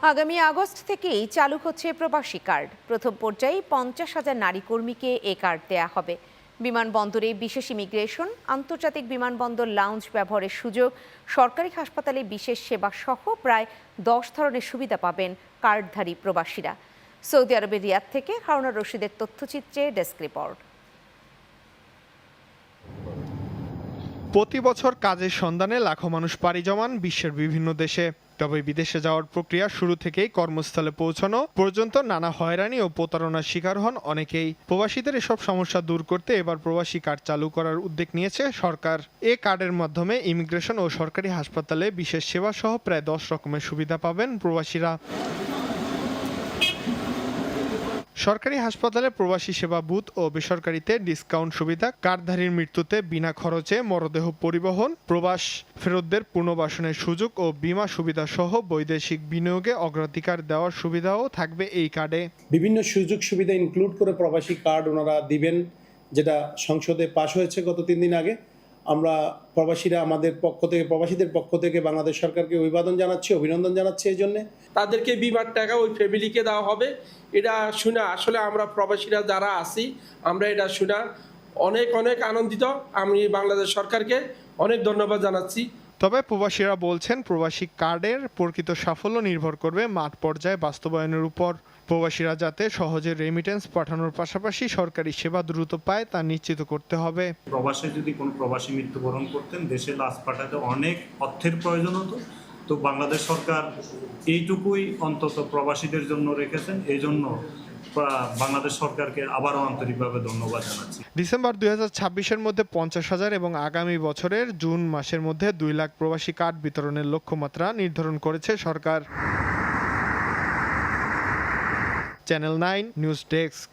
আগামী আগস্ট থেকেই চালু হচ্ছে প্রবাসী কার্ড। প্রথম পর্যায়ে 50,000 নারী কর্মীকে এ কার্ড দেয়া হবে। বিমানবন্দরে বিশেষ ইমিগ্রেশন, আন্তর্জাতিক বিমানবন্দর লাউঞ্জ ব্যবহারের সুযোগ, সরকারি হাসপাতালে বিশেষ সেবা সহ প্রায় 10 ধরনের সুবিধা পাবেন কার্ডধারী প্রবাসীরা। সৌদি আরবের রিয়াদ থেকে হারুনা রশিদের তথ্যচিত্রে ডেস্ক রিপোর্ট। প্রতি বছর কাজের সন্ধানে লাখো মানুষ পাড়ি জমান বিশ্বের বিভিন্ন দেশে। তবে বিদেশে যাওয়ার প্রক্রিয়া শুরু থেকেই কর্মস্থলে পৌঁছানো পর্যন্ত নানা হয়রানি ও প্রতারণার শিকার হন অনেকেই। প্রবাসীদের এসব সমস্যা দূর করতে এবার প্রবাসী কার্ড চালু করার উদ্যোগ নিয়েছে সরকার। এ কার্ডের মাধ্যমে ইমিগ্রেশন ও সরকারি হাসপাতালে বিশেষ সেবা সহ প্রায় 10 রকমের সুবিধা পাবেন প্রবাসীরা। সরকারি হাসপাতালে প্রবাসী সেবা বুথ ও বেসরকারিতে ডিসকাউন্ট সুবিধা, কার্ডধারীর মৃত্যুতে বিনা খরচে মরদেহ পরিবহন, প্রবাস ফেরতদের পুনর্বাসনের সুযোগ ও বীমা সুবিধা সহ বৈদেশিক বিনিয়োগে অগ্রাধিকার দেওয়ার সুবিধাও থাকবে এই কার্ডে। বিভিন্ন সুযোগ সুবিধা ইনক্লুড করে প্রবাসী কার্ড ওনারা দিবেন, যেটা সংসদে পাশ হয়েছে গত 3 দিন আগে। আমরা প্রবাসীদের পক্ষ থেকে বাংলাদেশ সরকারকে অভিনন্দন জানাচ্ছি। এই জন্য তাদেরকে বিমার টাকা ওই ফ্যামিলিকে দেওয়া হবে। এটা শুনে আসলে আমরা প্রবাসীরা যারা আছি আমরা এটা শুনে অনেক অনেক আনন্দিত। আমি বাংলাদেশ সরকারকে অনেক ধন্যবাদ জানাচ্ছি। তবে প্রবাসীরা বলছেন, প্রবাসী কার্ডের প্রকৃত সাফল্য নির্ভর করবে মাঠ পর্যায়ে বাস্তবায়নের উপর। প্রবাসীরা যাতে সহজে রেমিটেন্স পাঠানোর পাশাপাশি সরকারি সেবা দ্রুত পায় তা নিশ্চিত করতে হবে। প্রবাসে যদি কোনো প্রবাসী মৃত্যুবরণ করতেন, দেশে লাশ পাঠাতে অনেক অর্থের প্রয়োজন হতো। তো বাংলাদেশ সরকার এইটুকুই অন্তত প্রবাসীদের জন্য রেখেছেন। এই জন্য বাংলাদেশ সরকারকে আবারও আন্তরিকভাবে ধন্যবাদ জানাচ্ছি। ডিসেম্বর 2026-এর মধ্যে 50,000 এবং আগামী বছরের জুন মাসের মধ্যে 2 লাখ প্রবাসী কার্ড বিতরণের লক্ষ্যমাত্রা নির্ধারণ করেছে সরকার। Channel 9 news desk.